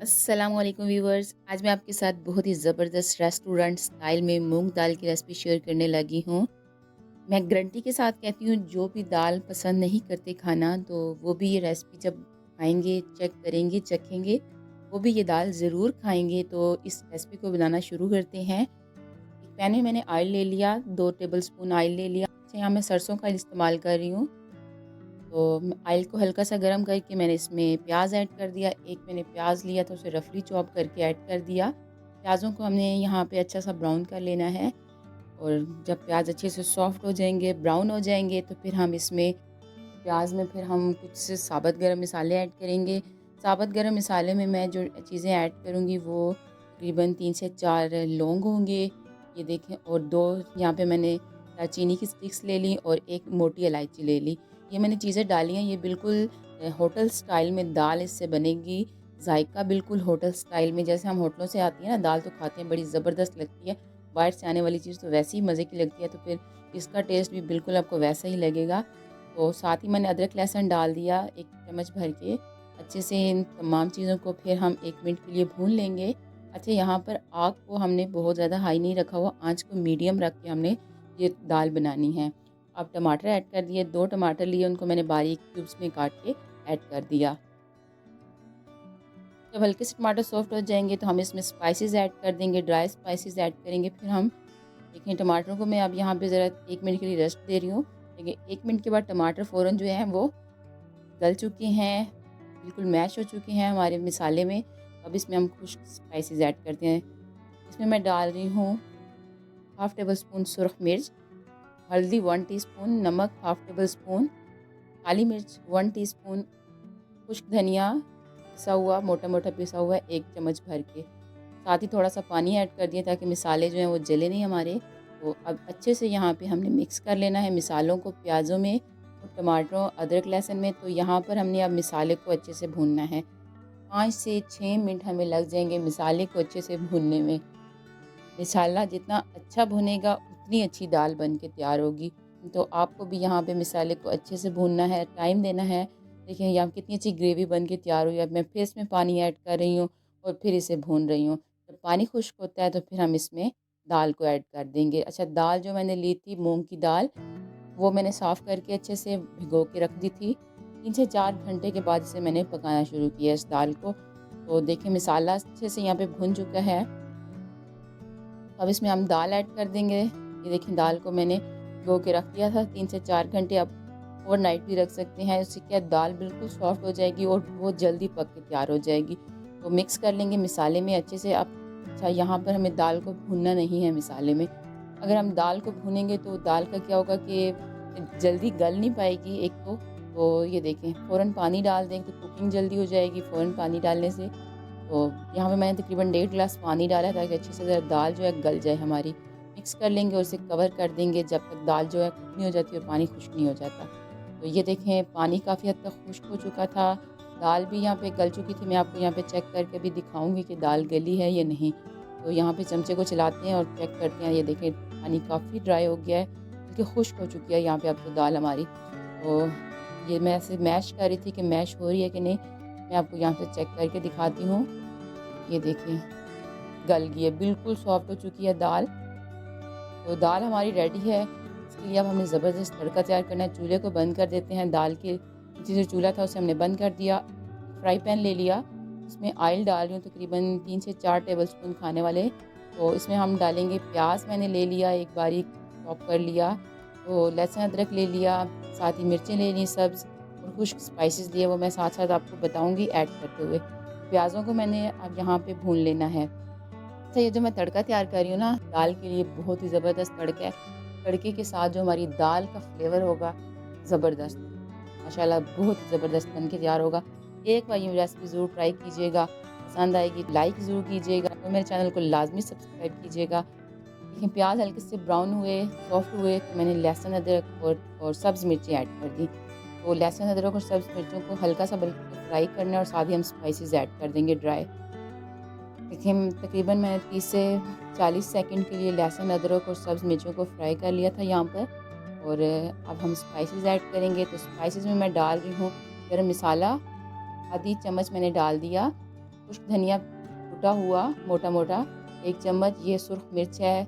अस्सलाम वालेकुम व्यूवर्स। आज मैं आपके साथ बहुत ही ज़बरदस्त रेस्टोरेंट स्टाइल में मूंग दाल की रेसिपी शेयर करने लगी हूँ। मैं गारंटी के साथ कहती हूँ, जो भी दाल पसंद नहीं करते खाना, तो वो भी ये रेसिपी जब खाएंगे, चेक करेंगे, चखेंगे, वो भी ये दाल ज़रूर खाएंगे। तो इस रेसिपी को बनाना शुरू करते हैं। एक पैन में मैंने ऑयल ले लिया, 2 टेबल स्पून ऑयल ले लिया। अच्छा, यहाँ मैं सरसों का इस्तेमाल कर रही हूँ। तो ऑयल को हल्का सा गर्म करके मैंने इसमें प्याज ऐड कर दिया। एक मैंने प्याज लिया था, उसे रफली चॉप करके ऐड कर दिया। प्याज़ों को हमने यहाँ पे अच्छा सा ब्राउन कर लेना है। और जब प्याज अच्छे से सॉफ्ट हो जाएंगे, ब्राउन हो जाएंगे, तो फिर हम इसमें प्याज में फिर हम कुछ से साबुत गरम मसाले ऐड करेंगे। साबुत गरम मसाले में मैं जो चीज़ें ऐड करूँगी वो तकरीबन 3 से 4 लौंग होंगे, ये देखें। और 2 यहाँ पे मैंने दालचीनी की स्टिक्स ले ली और एक मोटी इलायची ले ली। ये मैंने चीज़ें डाली हैं। ये बिल्कुल होटल स्टाइल में दाल इससे बनेगी। जायका बिल्कुल होटल स्टाइल में, जैसे हम होटलों से आती है ना दाल, तो खाते हैं बड़ी ज़बरदस्त लगती है। बाहर से आने वाली चीज़ तो वैसे ही मज़े की लगती है, तो फिर इसका टेस्ट भी बिल्कुल आपको वैसा ही लगेगा। तो साथ ही मैंने अदरक लहसुन डाल दिया 1 चम्मच भर के। अच्छे से इन तमाम चीज़ों को फिर हम 1 मिनट के लिए भून लेंगे। अच्छा, यहाँ पर आग को हमने बहुत ज़्यादा हाई नहीं रखा हुआ, आँच को मीडियम रख के हमने ये दाल बनानी है। अब टमाटर ऐड कर दिए, 2 टमाटर लिए, उनको मैंने बारीक क्यूब्स में काट के ऐड कर दिया। जब हल्के से टमाटर सॉफ्ट हो जाएँगे तो हम इसमें स्पाइसेस ऐड कर देंगे, ड्राई स्पाइसेस ऐड करेंगे। फिर हम देखिए, टमाटरों को मैं अब यहाँ पे ज़रा 1 मिनट के लिए रेस्ट दे रही हूँ। देखिए, 1 मिनट के बाद टमाटर फ़ौरन जो है वो गल चुके हैं, बिल्कुल मैश हो चुके हैं हमारे मसाले में। अब इसमें हम खुश्क स्पाइसेस ऐड करते हैं। इसमें मैं डाल रही हूँ हाफ़ टेबल स्पून सुरख मिर्च, हल्दी 1 टीस्पून, नमक हाफ़ टेबल स्पून, काली मिर्च 1 टीस्पून, खुश्क धनिया पिसा हुआ, मोटा-मोटा पिसा हुआ 1 चम्मच भर के। साथ ही थोड़ा-सा पानी ऐड कर दिया ताकि मसाले जो हैं वो जले नहीं हमारे। तो अब अच्छे से यहाँ पे हमने मिक्स कर लेना है मसालों को प्याज़ों में और टमाटरों, अदरक, लहसुन में। तो यहाँ पर हमने अब मसाले को अच्छे से भूनना है। 5 से 6 मिनट हमें लग जाएँगे मसाले को अच्छे से भूनने में। मसाला जितना अच्छा भुनेगा उतनी अच्छी दाल बन के तैयार होगी। तो आपको भी यहाँ पे मसाले को अच्छे से भूनना है, टाइम देना है। देखिए, यहाँ कितनी अच्छी ग्रेवी बन के तैयार हुई है। अब मैं फिर इसमें पानी ऐड कर रही हूँ और फिर इसे भून रही हूँ। जब पानी खुश्क होता है तो फिर हम इसमें दाल को ऐड कर देंगे। अच्छा, दाल जो मैंने ली थी मूँग की दाल, वो मैंने साफ़ करके अच्छे से भिगो के रख दी थी। 3 से 4 घंटे के बाद इसे मैंने पकाना शुरू किया इस दाल को। तो देखिए, मसाला अच्छे से यहाँ पे भुन चुका है। अब इसमें हम दाल ऐड कर देंगे। ये देखिए, दाल को मैंने भिगो के रख दिया था 3 से 4 घंटे। अब ओवरनाइट भी रख सकते हैं। उससे क्या, दाल बिल्कुल सॉफ्ट हो जाएगी और बहुत जल्दी पक के तैयार हो जाएगी। तो मिक्स कर लेंगे मसाले में अच्छे से। अब अच्छा, यहाँ पर हमें दाल को भूनना नहीं है मसाले में। अगर हम दाल को भूनेंगे तो दाल का क्या होगा कि जल्दी गल नहीं पाएगी एक तो ये देखें, फ़ौरन पानी डाल दें तो कुकिंग जल्दी हो जाएगी फ़ौरन पानी डालने से। तो यहाँ पे मैंने तकरीबन 1.5 गिलास पानी डाला है ताकि अच्छे से ज़रा दाल जो है गल जाए हमारी। मिक्स कर लेंगे और उसे कवर कर देंगे जब तक दाल जो है कुक नहीं हो जाती और पानी खुश्क नहीं हो जाता। तो ये देखें, पानी काफ़ी हद तक खुश्क हो चुका था, दाल भी यहाँ पे गल चुकी थी। मैं आपको यहाँ पे चेक करके भी दिखाऊँगी कि दाल गली है या नहीं। तो यहाँ पे चमचे को चलाते हैं और चेक करते हैं। ये देखें, पानी काफ़ी ड्राई हो गया है, बल्कि खुश्क हो चुकी है यहाँ पे अब तो दाल हमारी। तो ये मैं ऐसे मैश कर रही थी कि मैश हो रही है कि नहीं। मैं आपको यहाँ से चेक करके दिखाती हूँ। ये देखिए, गल गई है, बिल्कुल सॉफ्ट हो चुकी है दाल। तो दाल हमारी रेडी है। इसके लिए अब हमें ज़बरदस्त तड़का तैयार करना है। चूल्हे को बंद कर देते हैं। दाल के नीचे जो चूल्हा था उसे हमने बंद कर दिया। फ्राई पैन ले लिया, उसमें ऑयल डाल रही हूँ तकरीबन 3 से 4 टेबलस्पून खाने वाले। तो इसमें हम डालेंगे प्याज, मैंने ले लिया एक बारीक चॉप कर लिया। तो लहसुन अदरक ले लिया, साथ ही मिर्चें ले ली सब्ज़, और खुश्क स्पाइसेस लिए, वो मैं साथ साथ आपको बताऊँगी ऐड करते हुए। प्याज़ों को मैंने अब यहाँ पे भून लेना है। अच्छा, ये जो मैं तड़का तैयार कर रही हूँ ना दाल के लिए, बहुत ही ज़बरदस्त तड़का है। तड़के के साथ जो हमारी दाल का फ्लेवर होगा, ज़बरदस्त, माशाल्लाह बहुत ही ज़बरदस्त बन के तैयार होगा। एक बार ये रेसिपी ज़रूर ट्राई कीजिएगा, पसंद आएगी लाइक ज़रूर कीजिएगा और मेरे चैनल को लाज़मी सब्सक्राइब कीजिएगा। देखिए, प्याज हल्के से ब्राउन हुए, सॉफ्ट हुए, तो मैंने लहसुन अदरक और सब्ज़ मिर्ची ऐड कर दी। तो लहसुन अदरक और सब्ज़ मिर्चों को हल्का सा बल्कि फ्राई करना है और साथ ही हम स्पाइसेस ऐड कर देंगे ड्राई। देखिए, तकरीबन मैंने 30 से 40 सेकंड के लिए लहसुन अदरक और सब्ज़ मिर्चों को फ्राई कर लिया था यहाँ पर। और अब हम स्पाइसेस ऐड करेंगे। तो स्पाइसेस में मैं डाल रही हूँ गरम मसाला, आधी चम्मच मैंने डाल दिया। खुश्क धनिया कुटा हुआ मोटा-मोटा 1 चम्मच, ये सुर्ख मिर्च है,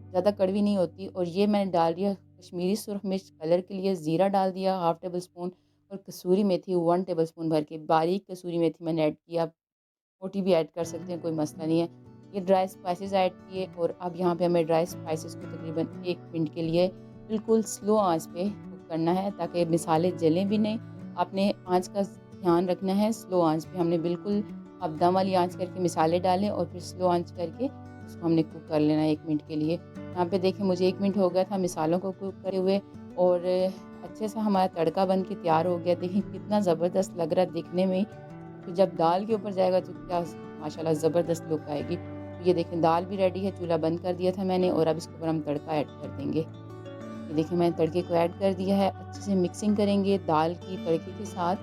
ज़्यादा कड़वी नहीं होती, और ये मैंने डाल दिया कश्मीरी सुर्ख मिर्च कलर के लिए, ज़ीरा डाल दिया हाफ़ टेबल स्पून, और कसूरी मेथी 1 टेबल स्पून भर के बारीक कसूरी मेथी मैंने ऐड किया। रोटी भी ऐड कर सकते हैं, कोई मसला नहीं है। ये ड्राई स्पाइसेस ऐड किए, और अब यहाँ पे हमें ड्राई स्पाइसेस को तकरीबन 1 मिनट के लिए बिल्कुल स्लो आंच पे कुक करना है, ताकि मिसाले जलें भी नहीं। आपने आंच का ध्यान रखना है, स्लो आंच पे हमने बिल्कुल अब दम वाली आंच करके मिसाले डालें, और फिर स्लो आंच करके उसको हमने कुक कर लेना है 1 मिनट के लिए। यहाँ पे देखिए मुझे 1 मिनट हो गया था मिसालों को कुक करे हुए, और अच्छे से हमारा तड़का बन के तैयार हो गया। देखिए कितना ज़बरदस्त लग रहा है दिखने में। तो जब दाल के ऊपर जाएगा तो क्या माशाल्लाह ज़बरदस्त लुक आएगी। तो ये देखें दाल भी रेडी है, चूल्हा बंद कर दिया था मैंने, और अब इसके ऊपर हम तड़का ऐड कर देंगे। ये देखिए मैंने तड़के को ऐड कर दिया है, अच्छे से मिक्सिंग करेंगे दाल की तड़के के साथ।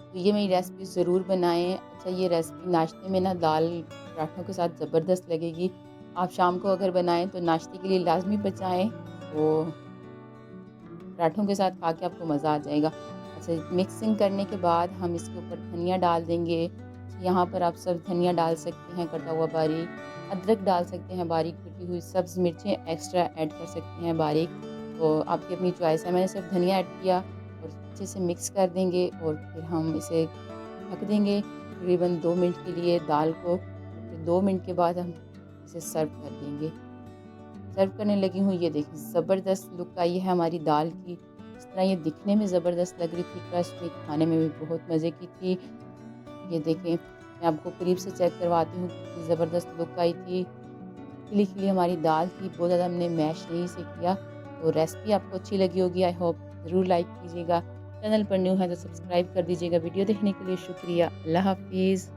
तो ये मेरी रेसिपी ज़रूर बनाएँ। अच्छा, ये रेसिपी नाश्ते में ना दाल पराठों के साथ ज़बरदस्त लगेगी। आप शाम को अगर बनाएँ तो नाश्ते के लिए लाज़मी बचाएँ, तो पराठों के साथ खा के आपको मज़ा आ जाएगा। अच्छा, मिक्सिंग करने के बाद हम इसके ऊपर धनिया डाल देंगे। यहाँ पर आप सब धनिया डाल सकते हैं कटा हुआ बारीक, अदरक डाल सकते हैं बारीक कटी हुई, सब्ज़ मिर्चें एक्स्ट्रा ऐड कर सकते हैं बारीक, तो आपकी अपनी चॉइस है। मैंने सिर्फ धनिया ऐड किया, और अच्छे से मिक्स कर देंगे, और फिर हम इसे ढक देंगे तकरीबन 2 मिनट के लिए दाल को, और फिर 2 मिनट के बाद हम इसे सर्व कर देंगे। सर्व करने लगी हूँ, ये देखिए ज़बरदस्त लुक आई है हमारी दाल की। इस तरह ये दिखने में ज़बरदस्त लग रही थी, क्रस्ट में, खाने में भी बहुत मज़े की थी। ये देखें मैं आपको करीब से चेक करवाती हूँ, कितनी ज़बरदस्त लुक आई थी। खिली-खिली हमारी दाल थी, बहुत ज़्यादा हमने मैश नहीं इसे किया। तो रेसिपी आपको अच्छी लगी होगी, आई होप। ज़रूर लाइक कीजिएगा। चैनल पर न्यू है तो सब्सक्राइब कर दीजिएगा। वीडियो देखने के लिए शुक्रिया। अल्लाह हाफ़िज़।